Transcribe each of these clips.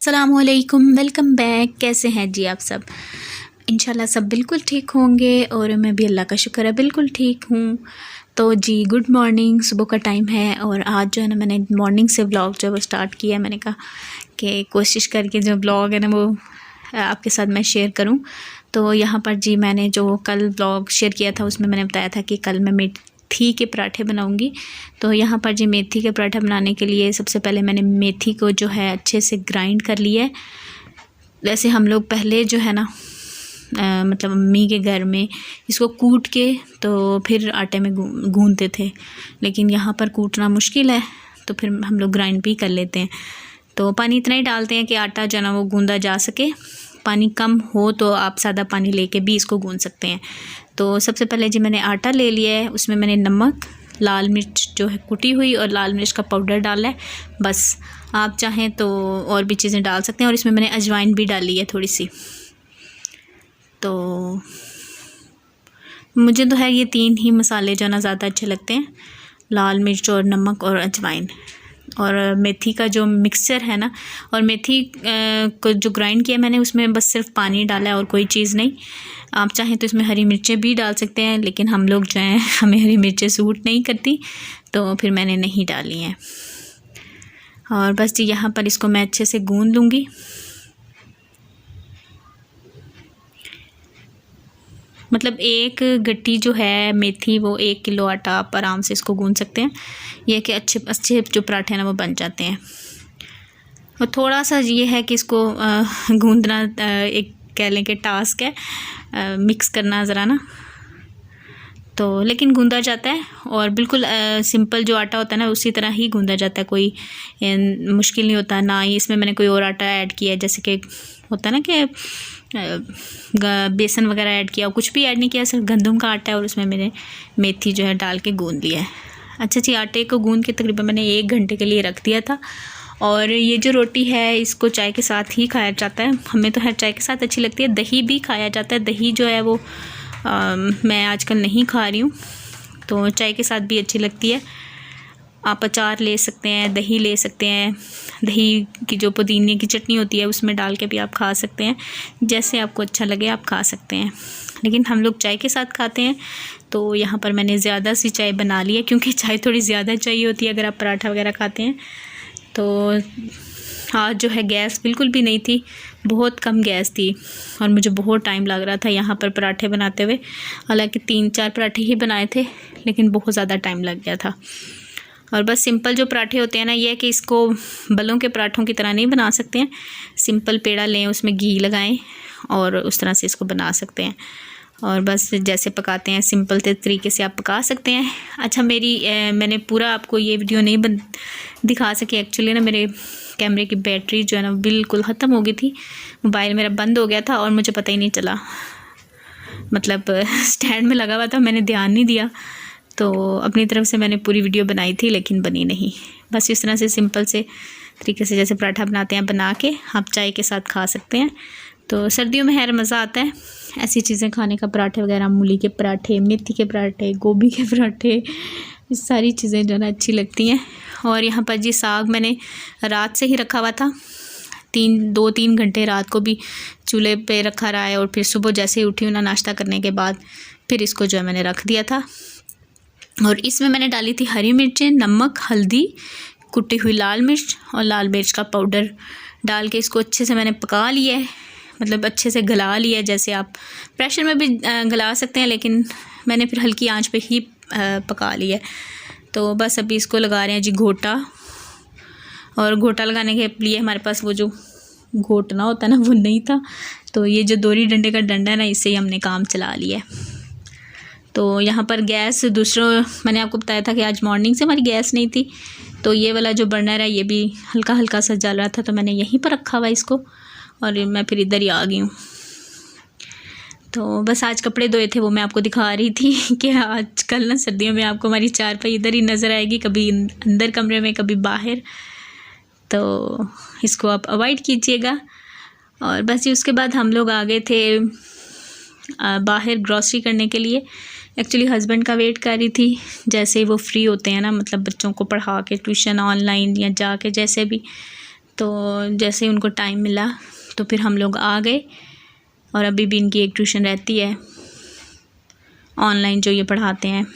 अस्सलामुअलैकुम, welcome back. कैसे हैं जी आप सब? इंशाल्लाह सब बिल्कुल ठीक होंगे और मैं भी अल्लाह का शुक्र है बिल्कुल ठीक हूँ। तो जी गुड मॉर्निंग, सुबह का टाइम है और आज जो है ना मैंने मॉर्निंग से व्लॉग जो है वो स्टार्ट किया। मैंने कहा कि कोशिश करके जो व्लॉग है ना वो आपके साथ मैं शेयर करूँ। तो यहाँ पर जी मैंने जो कल व्लॉग शेयर किया था उसमें मैंने बताया था कि कल मैं मेथी के पराठे बनाऊंगी। तो यहाँ पर जी मेथी के पराठे बनाने के लिए सबसे पहले मैंने मेथी को जो है अच्छे से ग्राइंड कर लिया है। वैसे हम लोग पहले जो है ना मतलब मम्मी के घर में इसको कूट के तो फिर आटे में गूंदते थे, लेकिन यहाँ पर कूटना मुश्किल है तो फिर हम लोग ग्राइंड भी कर लेते हैं। तो पानी इतना ही डालते हैं कि आटा जो है ना वो गूंदा जा सके। पानी कम हो तो आप सादा पानी लेके भी इसको गूंद सकते हैं। तो सबसे पहले जी मैंने आटा ले लिया है, उसमें मैंने नमक, लाल मिर्च जो है कुटी हुई और लाल मिर्च का पाउडर डाला है। बस आप चाहें तो और भी चीज़ें डाल सकते हैं और इसमें मैंने अजवाइन भी डाली है थोड़ी सी। तो मुझे तो है ये तीन ही मसाले जो ना ज़्यादा अच्छे लगते हैं, लाल मिर्च और नमक और अजवाइन। और मेथी का जो मिक्सचर है ना, और मेथी को जो ग्राइंड किया मैंने उसमें बस सिर्फ पानी डाला है और कोई चीज़ नहीं। आप चाहें तो इसमें हरी मिर्चें भी डाल सकते हैं, लेकिन हम लोग जो हैं हमें हरी मिर्चें सूट नहीं करती तो फिर मैंने नहीं डाली हैं। और बस जी यहाँ पर इसको मैं अच्छे से गूंद लूँगी। मतलब एक गट्टी जो है मेथी वो 1 किलो आटा आप आराम से इसको गूंद सकते हैं। ये कि अच्छे अच्छे जो पराठे ना वो बन जाते हैं। और थोड़ा सा ये है कि इसको गूंदना एक कह लें कि टास्क है, मिक्स करना ज़रा ना, तो लेकिन गूंदा जाता है और बिल्कुल सिंपल जो आटा होता है ना उसी तरह ही गूंदा जाता है। कोई मुश्किल नहीं होता ना ही इसमें मैंने कोई और आटा ऐड किया है, जैसे कि होता है ना कि बेसन वगैरह ऐड किया, कुछ भी ऐड नहीं किया, सिर्फ गंदम का आटा है और उसमें मैंने मेथी जो है डाल के गूंद लिया है। अच्छा जी, आटे को गूंद के तकरीबन मैंने 1 घंटे के लिए रख दिया था। और ये जो रोटी है इसको चाय के साथ ही खाया जाता है। हमें तो हर चाय के साथ अच्छी लगती है। दही भी खाया जाता है, दही जो है वो मैं आजकल नहीं खा रही हूँ, तो चाय के साथ भी अच्छी लगती है। आप अचार ले सकते हैं, दही ले सकते हैं, दही की जो पुदीने की चटनी होती है उसमें डाल के भी आप खा सकते हैं। जैसे आपको अच्छा लगे आप खा सकते हैं, लेकिन हम लोग चाय के साथ खाते हैं। तो यहाँ पर मैंने ज़्यादा सी चाय बना ली है, क्योंकि चाय थोड़ी ज़्यादा चाहिए होती है अगर आप पराठा वगैरह खाते हैं। तो आज जो है गैस बिल्कुल भी नहीं थी, बहुत कम गैस थी और मुझे बहुत टाइम लग रहा था यहाँ पर पराठे बनाते हुए। हालांकि 3-4 पराठे ही बनाए थे, लेकिन बहुत ज़्यादा टाइम लग गया था। और बस सिंपल जो पराठे होते हैं ना, ये है कि इसको बलों के पराठों की तरह नहीं बना सकते हैं। सिंपल पेड़ा लें, उसमें घी लगाएं और उस तरह से इसको बना सकते हैं। और बस जैसे पकाते हैं सिंपल तरीके से आप पका सकते हैं। अच्छा मैंने पूरा आपको ये वीडियो नहीं दिखा सकी एक्चुअली ना, मेरे कैमरे की बैटरी जो है ना बिल्कुल ख़त्म हो गई थी। मोबाइल मेरा बंद हो गया था और मुझे पता ही नहीं चला, मतलब स्टैंड में लगा हुआ था, मैंने ध्यान नहीं दिया। तो अपनी तरफ से मैंने पूरी वीडियो बनाई थी लेकिन बनी नहीं। बस इस तरह से सिंपल से तरीके से जैसे पराठा बनाते हैं बना के आप चाय के साथ खा सकते हैं। तो सर्दियों में खैर मज़ा आता है ऐसी चीज़ें खाने का, पराठे वगैरह, मूली के पराठे, मेथी के पराठे, गोभी के पराठे, ये सारी चीज़ें जो है ना अच्छी लगती हैं। और यहाँ पर जी साग मैंने रात से ही रखा हुआ था, 2-3 घंटे रात को भी चूल्हे पे रखा रहा है और फिर सुबह जैसे ही उठी हूँ ना नाश्ता करने के बाद फिर इसको जो है मैंने रख दिया था। और इसमें मैंने डाली थी हरी मिर्चें, नमक, हल्दी, कुटी हुई लाल मिर्च और लाल मिर्च का पाउडर डाल के इसको अच्छे से मैंने पका लिया है, मतलब अच्छे से गला लिया है। जैसे आप प्रेशर में भी गला सकते हैं, लेकिन मैंने फिर हल्की आंच पे ही पका लिया है। तो बस अभी इसको लगा रहे हैं जी घोटा। और घोटा लगाने के लिए हमारे पास वो जो घोटना होता है ना वो नहीं था, तो ये जो दोरी डंडे का डंडा है ना इससे ही हमने काम चला लिया है। तो यहाँ पर गैस मैंने आपको बताया था कि आज मॉर्निंग से हमारी गैस नहीं थी, तो ये वाला जो बर्नर है ये भी हल्का हल्का सा जल रहा था, तो मैंने यहीं पर रखा हुआ इसको और मैं फिर इधर ही आ गई हूँ। तो बस आज कपड़े धोए थे वो मैं आपको दिखा रही थी कि आजकल ना सर्दियों में आपको हमारी चारपाई इधर ही नज़र आएगी, कभी अंदर कमरे में कभी बाहर, तो इसको आप अवॉइड कीजिएगा। और बस ये उसके बाद हम लोग आ गए थे बाहर ग्रॉसरी करने के लिए। एक्चुअली हस्बैंड का वेट कर रही थी, जैसे ही वो फ्री होते हैं ना, मतलब बच्चों को पढ़ा के ट्यूशन ऑनलाइन या जाके जैसे भी, तो जैसे ही उनको टाइम मिला तो फिर हम लोग आ गए। और अभी भी इनकी एक ट्यूशन रहती है ऑनलाइन जो ये पढ़ाते हैं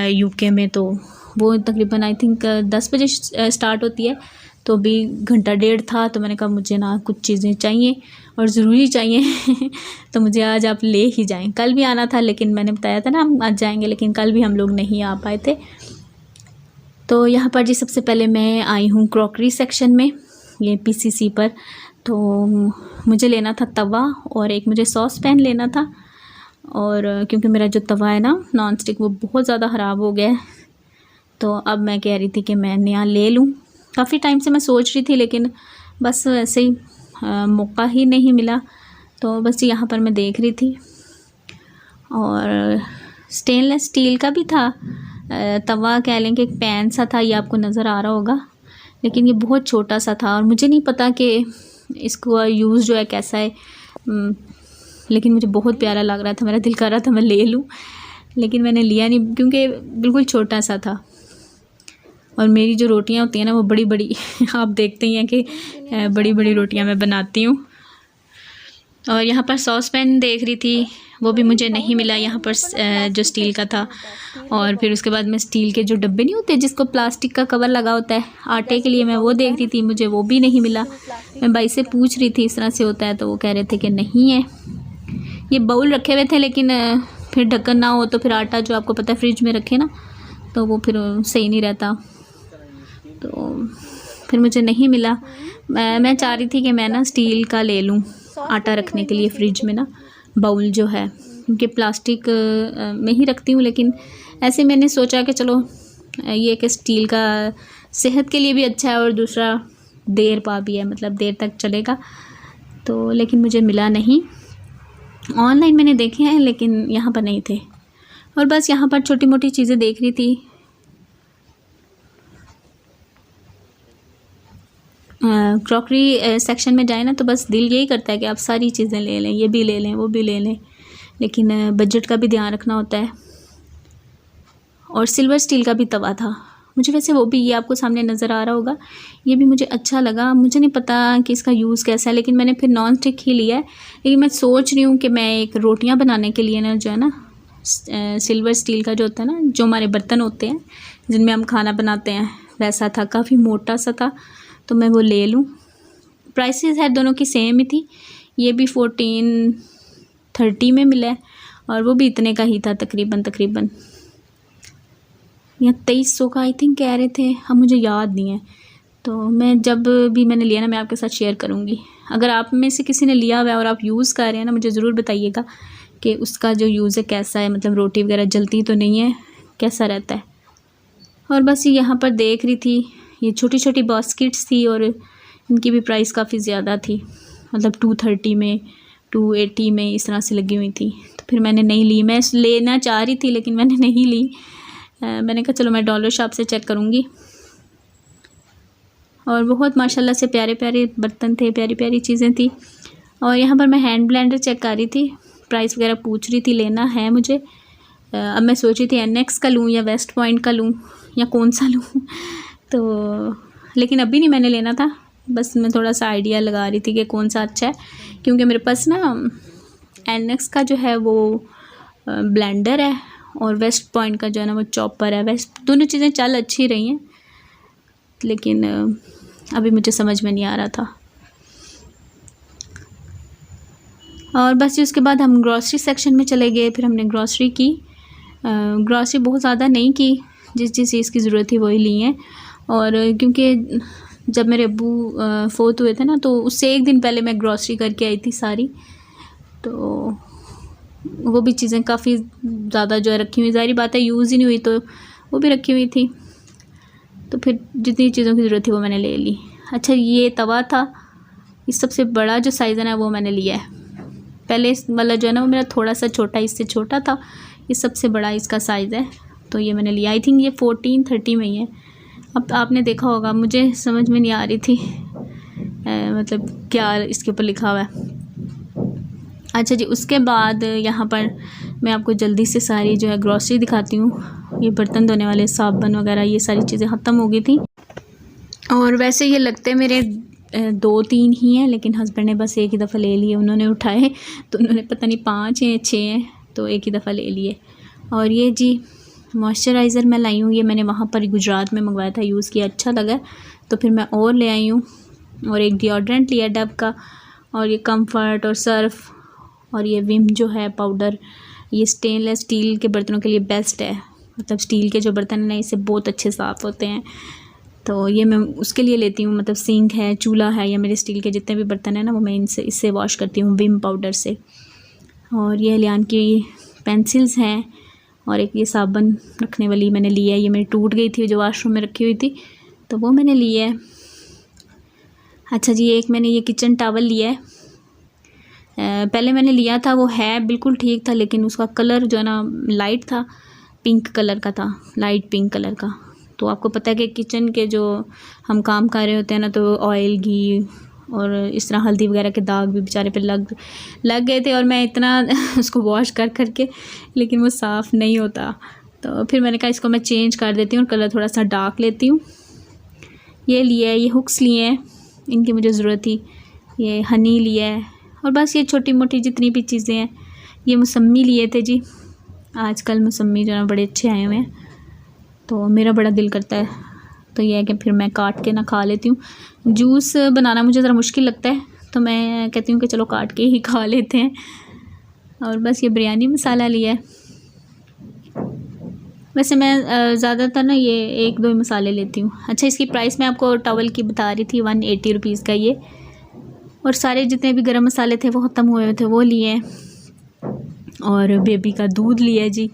यूके में, तो वो तकरीबन आई थिंक 10 बजे स्टार्ट होती है। तो अभी घंटा डेढ़ था, तो मैंने कहा मुझे ना कुछ चीज़ें चाहिए और ज़रूरी चाहिए तो मुझे आज आप ले ही जाएं। कल भी आना था लेकिन मैंने बताया था ना हम आज जाएंगे, लेकिन कल भी हम लोग नहीं आ पाए थे। तो यहाँ पर जी सबसे पहले मैं आई हूँ क्रॉकरी सेक्शन में, ये पीसीसी पर। तो मुझे लेना था तवा और एक मुझे सॉस पैन लेना था। और क्योंकि मेरा जो तवा है ना नॉन स्टिक वो बहुत ज़्यादा ख़राब हो गया है, तो अब मैं कह रही थी कि मैं नया ले लूँ। काफ़ी टाइम से मैं सोच रही थी लेकिन बस ऐसे ही मौका ही नहीं मिला। तो बस यहाँ पर मैं देख रही थी और स्टेनलेस स्टील का भी था तवा, कह लें कि एक पैन सा था, ये आपको नज़र आ रहा होगा, लेकिन ये बहुत छोटा सा था और मुझे नहीं पता कि इसको यूज़ जो है कैसा है। लेकिन मुझे बहुत प्यारा लग रहा था, मेरा दिल कर रहा था मैं ले लूँ, लेकिन मैंने लिया नहीं क्योंकि बिल्कुल छोटा सा था। और मेरी जो रोटियां होती हैं ना वो बड़ी बड़ी आप देखते ही हैं कि बड़ी बड़ी रोटियां मैं बनाती हूँ। और यहाँ पर सॉस पैन देख रही थी, वो भी मुझे नहीं मिला यहाँ पर जो स्टील का था। और फिर उसके बाद मैं स्टील के जो डब्बे नहीं होते जिसको प्लास्टिक का कवर लगा होता है आटे के लिए, मैं वो देख रही थी, मुझे वो भी नहीं मिला। मैं भाई से पूछ रही थी इस तरह से होता है, तो वो कह रहे थे कि नहीं है। ये बाउल रखे हुए थे लेकिन फिर ढक्कन ना हो तो फिर आटा जो आपको पता है फ्रिज में रखे ना तो वो फिर सही नहीं रहता, तो फिर मुझे नहीं मिला। मैं चाह रही थी कि मैं ना स्टील का ले लूँ आटा रखने के लिए फ्रिज में ना, बाउल जो है, क्योंकि प्लास्टिक में ही रखती हूँ। लेकिन ऐसे मैंने सोचा कि चलो ये कि स्टील का सेहत के लिए भी अच्छा है और दूसरा देर पा भी है, मतलब देर तक चलेगा। तो लेकिन मुझे मिला नहीं। ऑनलाइन मैंने देखे हैं लेकिन यहाँ पर नहीं थे। और बस यहाँ पर छोटी मोटी चीज़ें देख रही थी। क्रॉकरी सेक्शन में जाए ना तो बस दिल यही करता है कि आप सारी चीज़ें ले लें, ये भी ले लें वो भी ले लें, लेकिन बजट का भी ध्यान रखना होता है। और सिल्वर स्टील का भी तवा था मुझे, वैसे वो भी ये आपको सामने नज़र आ रहा होगा, ये भी मुझे अच्छा लगा। मुझे नहीं पता कि इसका यूज़ कैसा है, लेकिन मैंने फिर नॉन स्टिक ही लिया है। लेकिन मैं सोच रही हूँ कि मैं एक रोटियाँ बनाने के लिए ना जो है ना सिल्वर स्टील का जो होता है ना, जो हमारे बर्तन होते हैं जिनमें हम खाना बनाते हैं, वैसा था, काफ़ी मोटा सा था, तो मैं वो ले लूँ। प्राइसेस है दोनों की सेम ही थी, ये भी 1430 में मिला है और वो भी इतने का ही था तकरीबन या 2300 का आई थिंक कह रहे थे, अब मुझे याद नहीं है। तो मैं जब भी मैंने लिया ना मैं आपके साथ शेयर करूँगी। अगर आप में से किसी ने लिया हुआ है और आप यूज़ कर रहे हैं ना, मुझे ज़रूर बताइएगा कि उसका जो यूज़ है कैसा है, मतलब रोटी वगैरह जलती तो नहीं है, कैसा रहता है। और बस यहाँ पर देख रही थी, ये छोटी छोटी बास्केट्स थी और इनकी भी प्राइस काफ़ी ज़्यादा थी, मतलब 230 में 280 में इस तरह से लगी हुई थी। तो फिर मैंने नहीं ली, मैं लेना चाह रही थी लेकिन मैंने नहीं ली। मैंने कहा चलो मैं डॉलर शॉप से चेक करूँगी। और बहुत माशाल्लाह से प्यारे प्यारे बर्तन थे, प्यारी प्यारी चीज़ें थी। और यहाँ पर मैं हैंड ब्लेंडर चेक कर रही थी, प्राइस वगैरह पूछ रही थी, लेना है मुझे। अब मैं सोच रही थी एनेक्स का लूँ या वेस्ट पॉइंट का लूँ या कौन सा लूँ तो लेकिन अभी नहीं मैंने लेना था, बस मैं थोड़ा सा आइडिया लगा रही थी कि कौन सा अच्छा है, क्योंकि मेरे पास ना एनेक्स का जो है वो ब्लेंडर है और वेस्ट पॉइंट का जो है ना वो चॉपर है। वेस्ट दोनों चीज़ें चल अच्छी रही हैं लेकिन अभी मुझे समझ में नहीं आ रहा था। और बस उसके बाद हम ग्रॉसरी सेक्शन में चले गए। फिर हमने ग्रॉसरी की, ग्रॉसरी बहुत ज़्यादा नहीं की, जिस चीज़ की ज़रूरत थी वही ली है। और क्योंकि जब मेरे अब्बू फोत हुए थे ना तो उससे एक दिन पहले मैं ग्रॉसरी करके आई थी सारी, तो वो भी चीज़ें काफ़ी ज़्यादा जो है रखी हुई, ज़ाहिर बात है यूज़ ही नहीं हुई तो वो भी रखी हुई थी। तो फिर जितनी चीज़ों की ज़रूरत थी वो मैंने ले ली। अच्छा ये तवा था, इस सबसे बड़ा जो साइज़ है ना वो मैंने लिया है। पहले वाला जो है ना वो मेरा थोड़ा सा छोटा, इससे छोटा था, ये सबसे बड़ा इसका साइज़ है, तो ये मैंने लिया। आई थिंक ये 1430 में ही है। अब आपने देखा होगा, मुझे समझ में नहीं आ रही थी मतलब क्या इसके ऊपर लिखा हुआ है। अच्छा जी, उसके बाद यहाँ पर मैं आपको जल्दी से सारी जो है ग्रॉसरी दिखाती हूँ। ये बर्तन धोने वाले साबुन वगैरह ये सारी चीज़ें ख़त्म हो गई थी। और वैसे ये लगते मेरे 2-3 ही हैं, लेकिन हस्बैंड ने बस एक ही दफ़ा ले लिए। उन्होंने उठाए तो उन्होंने पता नहीं 5 हैं 6 हैं, तो एक ही दफ़ा ले लिए। और ये जी मॉइस्चराइज़र मैं लाई हूँ, ये मैंने वहाँ पर गुजरात में मंगवाया था, यूज़ किया, अच्छा लगा तो फिर मैं और ले आई हूँ। और एक डिओड्रेंट लिया डव का, और ये कम्फर्ट और सर्फ, और ये विम जो है पाउडर, ये स्टेनलेस स्टील के बर्तनों के लिए बेस्ट है। मतलब स्टील के जो बर्तन हैं ना, इससे बहुत अच्छे साफ़ होते हैं, तो ये मैं उसके लिए लेती हूँ। मतलब सिंक है, चूल्हा है, या मेरे स्टील के जितने भी बर्तन हैं ना, वो मैं इससे वॉश करती हूँ विम पाउडर से। और ये लियान की पेंसिल्स हैं, और एक ये साबुन रखने वाली मैंने ली है, ये मेरी टूट गई थी जो वाशरूम में रखी हुई थी, तो वो मैंने ली है। अच्छा जी, एक मैंने ये किचन टॉवल लिया है। पहले मैंने लिया था, वो है बिल्कुल ठीक था, लेकिन उसका कलर जो है ना लाइट था, पिंक कलर का था, लाइट पिंक कलर का। तो आपको पता है कि किचन के जो हम काम कर रहे होते हैं ना, तो ऑयल, घी और इस तरह हल्दी वगैरह के दाग भी बेचारे पे लग गए थे, और मैं इतना उसको वॉश कर के, लेकिन वो साफ़ नहीं होता। तो फिर मैंने कहा इसको मैं चेंज कर देती हूँ और कलर थोड़ा सा डार्क लेती हूँ। ये लिया है, ये हुक्स लिए हैं, इनकी मुझे ज़रूरत थी। ये हनी लिया है, और बस ये छोटी मोटी जितनी भी चीज़ें हैं। ये मौसमी लिए थे जी, आजकल मौसमी जो है बड़े अच्छे आए हुए हैं, तो मेरा बड़ा दिल करता है, तो ये है कि फिर मैं काट के ना खा लेती हूँ। जूस बनाना मुझे ज़रा मुश्किल लगता है, तो मैं कहती हूँ कि चलो काट के ही खा लेते हैं। और बस ये बिरयानी मसाला लिया है। वैसे मैं ज़्यादातर ना ये 1-2 मसाले लेती हूँ। अच्छा, इसकी प्राइस मैं आपको टॉवल की बता रही थी, 180 रुपीज़ का ये। और सारे जितने भी गरम मसाले थे वो ख़त्म हुए थे, वो लिए हैं। और बेबी का दूध लिया जी।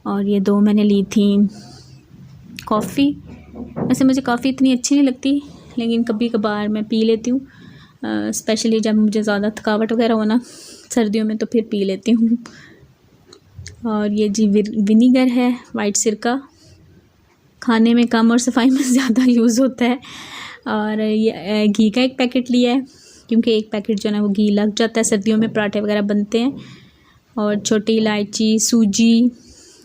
और ये 2 मैंने ली थी कॉफ़ी। वैसे मुझे कॉफ़ी इतनी अच्छी नहीं लगती, लेकिन कभी कभार मैं पी लेती हूँ, स्पेशली जब मुझे ज़्यादा थकावट वगैरह हो ना सर्दियों में, तो फिर पी लेती हूँ। और ये जी विनीगर है, वाइट सिरका, खाने में कम और सफाई में ज़्यादा यूज़ होता है। और ये घी का एक पैकेट लिया है, क्योंकि एक पैकेट जो है ना वो घी लग जाता है, सर्दियों में पराठे वगैरह बनते हैं। और छोटी इलायची, सूजी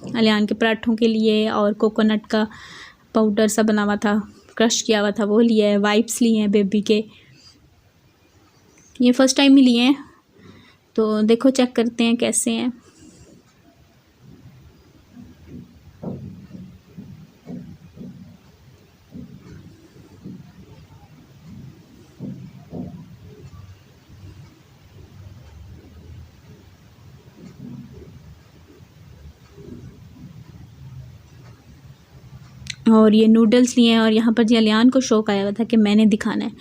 अलियान के पराठों के लिए, और कोकोनट का पाउडर सा बना हुआ था, क्रश किया हुआ था, वो लिया है। वाइप्स लिए हैं बेबी के, ये फ़र्स्ट टाइम ही लिए हैं, तो देखो चेक करते हैं कैसे हैं। और ये नूडल्स लिए हैं, और यहाँ पर जी अलियान को शौक़ आया हुआ था कि मैंने दिखाना है,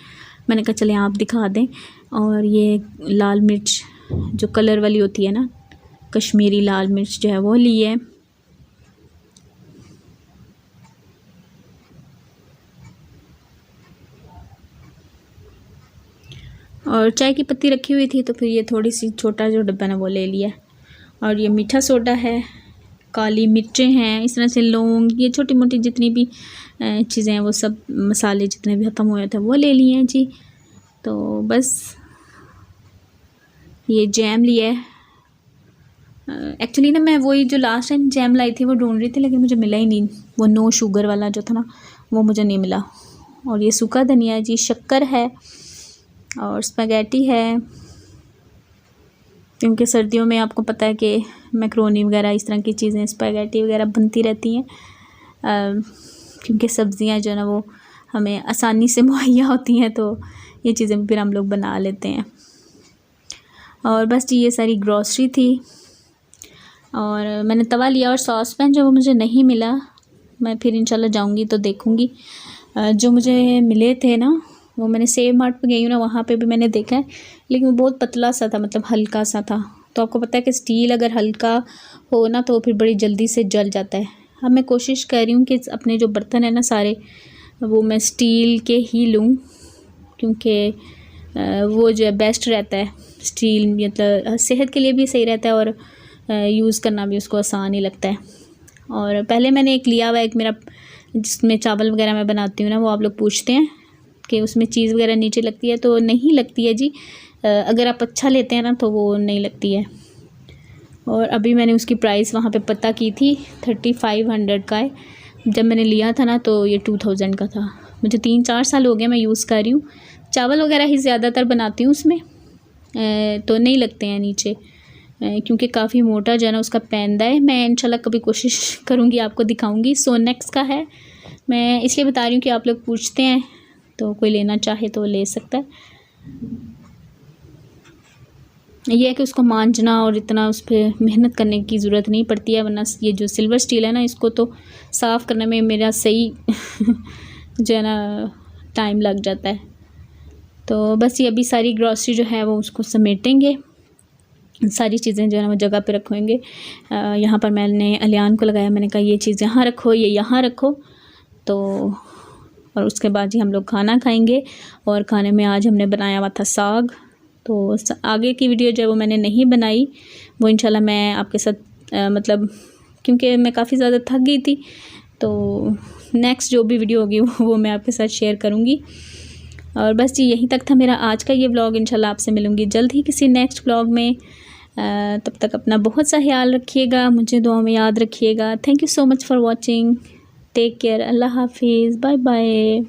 मैंने कहा चले आप दिखा दें। और ये लाल मिर्च जो कलर वाली होती है ना, कश्मीरी लाल मिर्च जो है वो ली है। और चाय की पत्ती रखी हुई थी, तो फिर ये थोड़ी सी छोटा जो डब्बा ना वो ले लिया। और ये मीठा सोडा है, काली मिर्चें हैं, इस तरह से लौंग, ये छोटी मोटी जितनी भी चीज़ें हैं वो सब मसाले जितने भी ख़त्म हुए थे वो ले लिए हैं जी। तो बस ये जैम लिया है। एक्चुअली ना मैं वही जो लास्ट टाइम जैम लाई थी वो ढूंढ रही थी, लेकिन मुझे मिला ही नहीं, वो नो शुगर वाला जो था ना वो मुझे नहीं मिला। और ये सूखा धनिया जी, शक्कर है, और स्पैगेटी है, क्योंकि सर्दियों में आपको पता है कि मैक्रोनी वगैरह इस तरह की चीज़ें, स्पैगेटी वगैरह बनती रहती हैं, क्योंकि सब्ज़ियां जो है ना वो हमें आसानी से मुहैया होती हैं, तो ये चीज़ें फिर हम लोग बना लेते हैं। और बस जी ये सारी ग्रॉसरी थी। और मैंने तवा लिया, और सॉस पैन जो वो मुझे नहीं मिला, मैं फिर इंशाल्लाह जाऊंगी तो देखूंगी। जो मुझे मिले थे ना वो मैंने सेव मार्ट पे गई हूँ ना, वहाँ पे भी मैंने देखा है, लेकिन वो बहुत पतला सा था, मतलब हल्का सा था। तो आपको पता है कि स्टील अगर हल्का हो ना तो फिर बड़ी जल्दी से जल जाता है। अब मैं कोशिश कर रही हूँ कि अपने जो बर्तन है ना सारे वो मैं स्टील के ही लूँ, क्योंकि वो जो है बेस्ट रहता है। स्टील मतलब सेहत के लिए भी सही रहता है, और यूज़ करना भी उसको आसान ही लगता है। और पहले मैंने एक लिया हुआ, एक मेरा जिसमें चावल वगैरह मैं बनाती हूँ ना, वो आप लोग पूछते हैं कि उसमें चीज़ वगैरह नीचे लगती है, तो नहीं लगती है जी। अगर आप अच्छा लेते हैं ना तो वो नहीं लगती है। और अभी मैंने उसकी प्राइस वहाँ पे पता की थी, 3500 का है, जब मैंने लिया था ना तो ये 2000 का था। मुझे 3-4 साल हो गए मैं यूज़ कर रही हूँ। चावल वगैरह ही ज़्यादातर बनाती हूँ उसमें, तो नहीं लगते हैं नीचे, क्योंकि काफ़ी मोटा जो है ना उसका पैंदा है। मैं इंशाल्लाह कभी कोशिश करूँगी आपको दिखाऊँगी। सोनेक्स का है, मैं इसलिए बता रही हूँ कि आप लोग पूछते हैं, तो कोई लेना चाहे तो ले सकता है। ये है कि उसको मांजना और इतना उस पर मेहनत करने की ज़रूरत नहीं पड़ती है, वरना ये जो सिल्वर स्टील है ना इसको तो साफ़ करने में मेरा सही जो है ना टाइम लग जाता है। तो बस ये अभी सारी ग्रॉसरी जो है वो उसको समेटेंगे, सारी चीज़ें जो है ना वो जगह पे रखेंगे। यहाँ पर मैंने अलियान को लगाया, मैंने कहा ये चीज़ यहाँ रखो, ये यहाँ रखो। तो और उसके बाद ही हम लोग खाना खाएंगे। और खाने में आज हमने बनाया हुआ था साग। तो आगे की वीडियो जो है वो मैंने नहीं बनाई, वो इंशाल्लाह मैं आपके साथ मतलब क्योंकि मैं काफ़ी ज़्यादा थक गई थी, तो नेक्स्ट जो भी वीडियो होगी वो मैं आपके साथ शेयर करूँगी। और बस जी यहीं तक था मेरा आज का ये व्लॉग। इंशाल्लाह आपसे मिलूँगी जल्द ही किसी नेक्स्ट व्लॉग में। तब तक अपना बहुत सा ख्याल रखिएगा, मुझे दुआ में याद रखिएगा। Thank you so much for watching. Take care. अल्लाह हाफिज़। Bye bye.